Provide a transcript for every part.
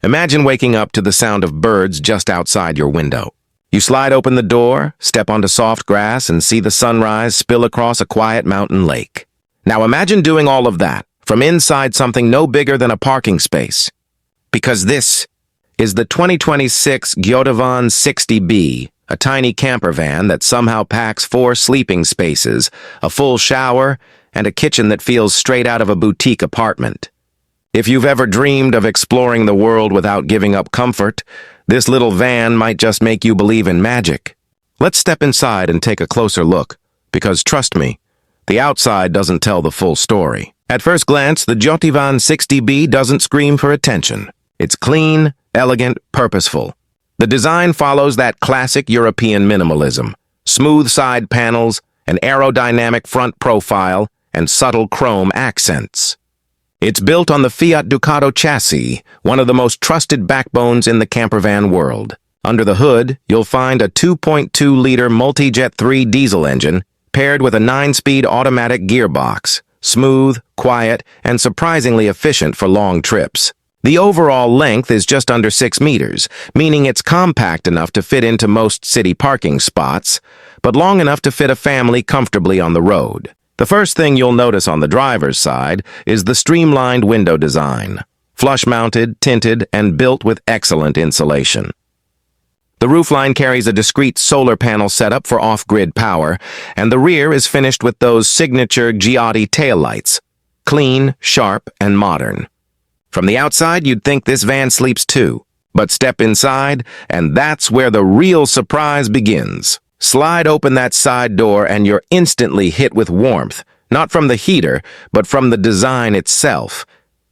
Imagine waking up to the sound of birds just outside your window. You slide open the door, step onto soft grass, and see the sunrise spill across a quiet mountain lake. Now imagine doing all of that from inside something no bigger than a parking space. Because this is the 2026 Giottivan 60B, a tiny camper van that somehow packs 4 sleeping spaces, a full shower, and a kitchen that feels straight out of a boutique apartment. If you've ever dreamed of exploring the world without giving up comfort, this little van might just make you believe in magic. Let's step inside and take a closer look, because trust me, the outside doesn't tell the full story. At first glance, the Giottivan 60B doesn't scream for attention. It's clean, elegant, purposeful. The design follows that classic European minimalism: smooth side panels, an aerodynamic front profile, and subtle chrome accents. It's built on the Fiat Ducato chassis, one of the most trusted backbones in the campervan world. Under the hood, you'll find a 2.2-liter multi-jet 3 diesel engine paired with a 9-speed automatic gearbox, smooth, quiet, and surprisingly efficient for long trips. The overall length is just under 6 meters, meaning it's compact enough to fit into most city parking spots, but long enough to fit a family comfortably on the road. The first thing you'll notice on the driver's side is the streamlined window design, flush-mounted, tinted, and built with excellent insulation. The roofline carries a discrete solar panel setup for off-grid power, and the rear is finished with those signature Giotti taillights, clean, sharp, and modern. From the outside, you'd think this van sleeps too, but step inside, and that's where the real surprise begins. Slide open that side door and you're instantly hit with warmth, not from the heater, but from the design itself.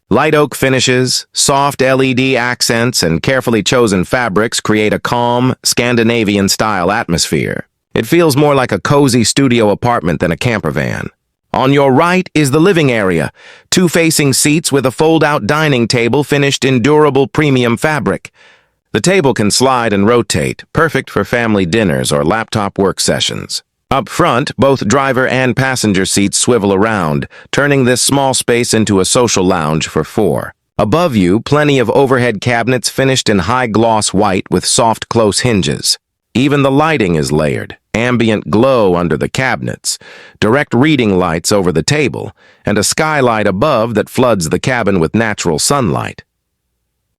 Light oak finishes, soft LED accents, and carefully chosen fabrics create a calm, Scandinavian-style atmosphere. It feels more like a cozy studio apartment than a camper van. On your right is the living area, 2 facing seats with a fold-out dining table finished in durable premium fabric. The table can slide and rotate, perfect for family dinners or laptop work sessions. Up front, both driver and passenger seats swivel around, turning this small space into a social lounge for 4. Above you, plenty of overhead cabinets finished in high-gloss white with soft, close hinges. Even the lighting is layered, ambient glow under the cabinets, direct reading lights over the table, and a skylight above that floods the cabin with natural sunlight.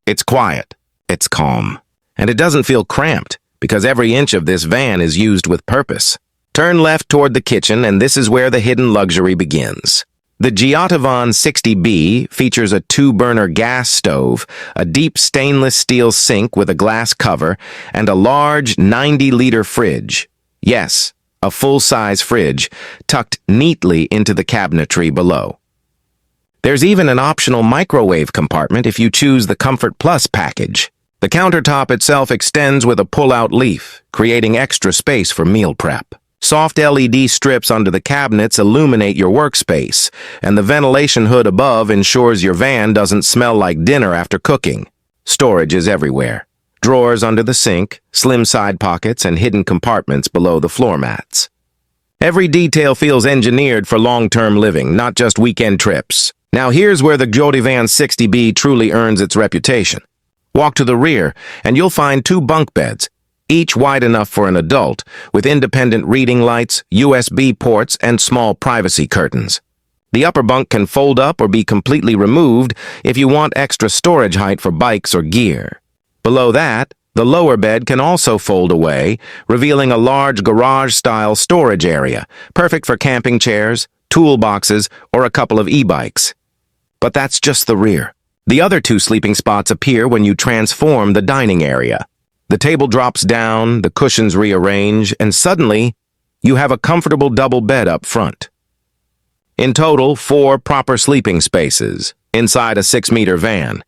It's quiet. It's calm. And it doesn't feel cramped, because every inch of this van is used with purpose. Turn left toward the kitchen, and this is where the hidden luxury begins. The Giottivan 60B features a 2-burner gas stove, a deep stainless steel sink with a glass cover, and a large 90-liter fridge. Yes, a full-size fridge, tucked neatly into the cabinetry below. There's even an optional microwave compartment if you choose the Comfort Plus package. The countertop itself extends with a pull-out leaf, creating extra space for meal prep. Soft LED strips under the cabinets illuminate your workspace, and the ventilation hood above ensures your van doesn't smell like dinner after cooking. Storage is everywhere. Drawers under the sink, slim side pockets, and hidden compartments below the floor mats. Every detail feels engineered for long-term living, not just weekend trips. Now here's where the Giottivan 60B truly earns its reputation. Walk to the rear, and you'll find 2 bunk beds, each wide enough for an adult, with independent reading lights, USB ports, and small privacy curtains. The upper bunk can fold up or be completely removed if you want extra storage height for bikes or gear. Below that, the lower bed can also fold away, revealing a large garage-style storage area, perfect for camping chairs, toolboxes, or a couple of e-bikes. But that's just the rear. The other 2 sleeping spots appear when you transform the dining area. The table drops down, the cushions rearrange, and suddenly, you have a comfortable double bed up front. In total, 4 proper sleeping spaces, inside a 6-meter van.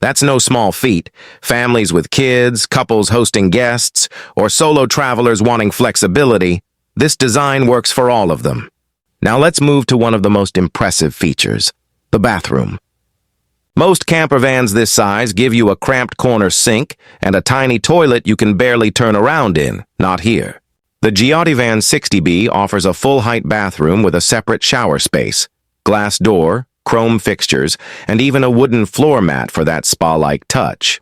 That's no small feat. Families with kids, couples hosting guests, or solo travelers wanting flexibility, this design works for all of them. Now let's move to one of the most impressive features, the bathroom. Most camper vans this size give you a cramped corner sink and a tiny toilet you can barely turn around in. Not here. The Giottivan 60B offers a full-height bathroom with a separate shower space, glass door, chrome fixtures, and even a wooden floor mat for that spa-like touch.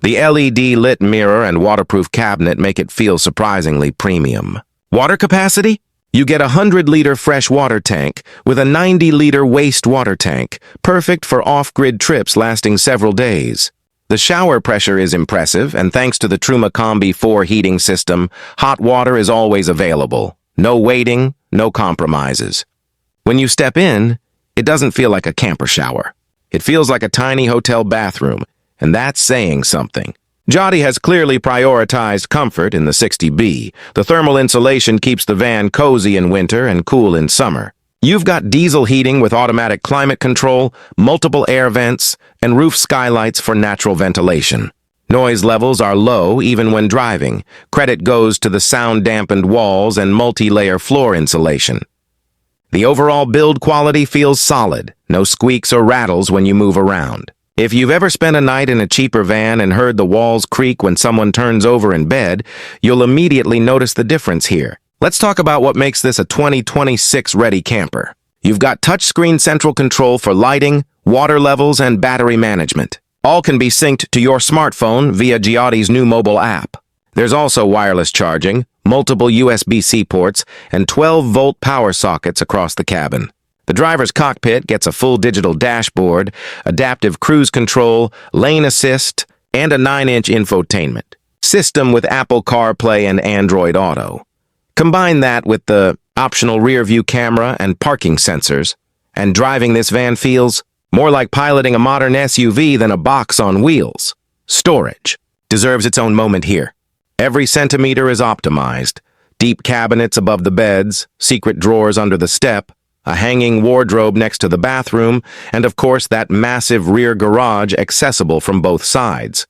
The LED lit mirror and waterproof cabinet make it feel surprisingly premium. Water capacity? You get a 100-liter fresh water tank with a 90-liter wastewater tank, perfect for off-grid trips lasting several days. The shower pressure is impressive, and thanks to the Truma Combi 4 heating system, hot water is always available. No waiting, no compromises. When you step in, it doesn't feel like a camper shower. It feels like a tiny hotel bathroom, and that's saying something. Giotti has clearly prioritized comfort in the 60B. The thermal insulation keeps the van cozy in winter and cool in summer. You've got diesel heating with automatic climate control, multiple air vents, and roof skylights for natural ventilation. Noise levels are low even when driving. Credit goes to the sound-dampened walls and multi-layer floor insulation. The overall build quality feels solid. No squeaks or rattles when you move around. If you've ever spent a night in a cheaper van and heard the walls creak when someone turns over in bed, you'll immediately notice the difference here. Let's talk about what makes this a 2026 ready camper. You've got touchscreen central control for lighting, water levels, and battery management. All can be synced to your smartphone via Giotti's new mobile app. There's also wireless charging, multiple USB-C ports, and 12-volt power sockets across the cabin. The driver's cockpit gets a full digital dashboard, adaptive cruise control, lane assist, and a 9-inch infotainment system with Apple CarPlay and Android Auto. Combine that with the optional rear-view camera and parking sensors, and driving this van feels more like piloting a modern SUV than a box on wheels. Storage deserves its own moment here. Every centimeter is optimized. Deep cabinets above the beds, secret drawers under the step, a hanging wardrobe next to the bathroom, and of course that massive rear garage accessible from both sides.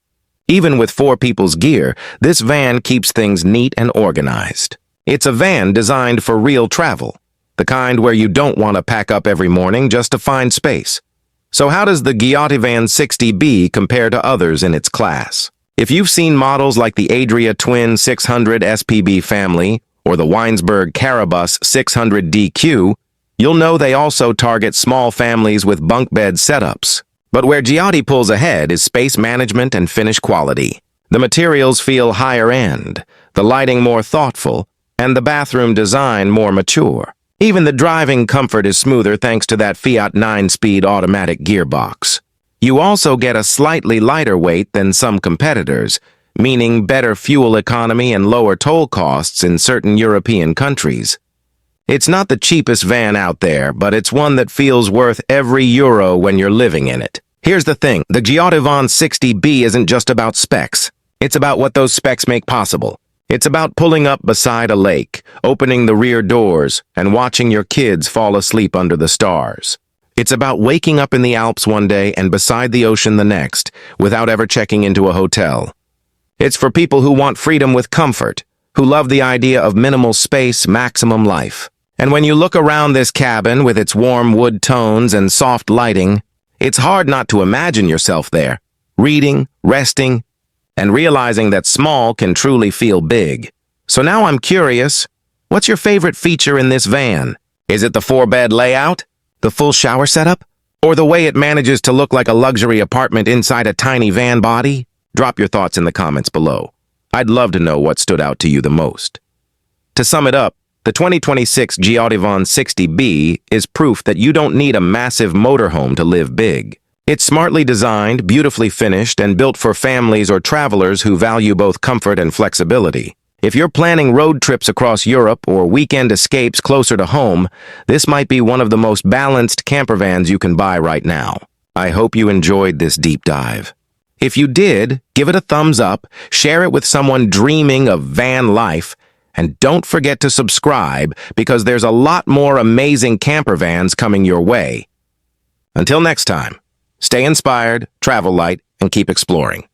Even with 4 people's gear, this van keeps things neat and organized. It's a van designed for real travel, the kind where you don't want to pack up every morning just to find space. So how does the Giottivan 60B compare to others in its class? If you've seen models like the Adria Twin 600 SPB family or the Weinsberg Carabus 600 DQ, you'll know they also target small families with bunk bed setups. But where Giotti pulls ahead is space management and finish quality. The materials feel higher end, the lighting more thoughtful, and the bathroom design more mature. Even the driving comfort is smoother thanks to that Fiat 9-speed automatic gearbox. You also get a slightly lighter weight than some competitors, meaning better fuel economy and lower toll costs in certain European countries. It's not the cheapest van out there, but it's one that feels worth every euro when you're living in it. Here's the thing, the Giottivan 60B isn't just about specs. It's about what those specs make possible. It's about pulling up beside a lake, opening the rear doors, and watching your kids fall asleep under the stars. It's about waking up in the Alps one day and beside the ocean the next, without ever checking into a hotel. It's for people who want freedom with comfort, who love the idea of minimal space, maximum life. And when you look around this cabin with its warm wood tones and soft lighting, it's hard not to imagine yourself there, reading, resting, and realizing that small can truly feel big. So now I'm curious, what's your favorite feature in this van? Is it the 4-bed layout? The full shower setup? Or the way it manages to look like a luxury apartment inside a tiny van body? Drop your thoughts in the comments below. I'd love to know what stood out to you the most. To sum it up, the 2026 Giottivan 60B is proof that you don't need a massive motorhome to live big. It's smartly designed, beautifully finished, and built for families or travelers who value both comfort and flexibility. If you're planning road trips across Europe or weekend escapes closer to home, this might be one of the most balanced campervans you can buy right now. I hope you enjoyed this deep dive. If you did, give it a thumbs up, share it with someone dreaming of van life, and don't forget to subscribe because there's a lot more amazing campervans coming your way. Until next time. Stay inspired, travel light, and keep exploring.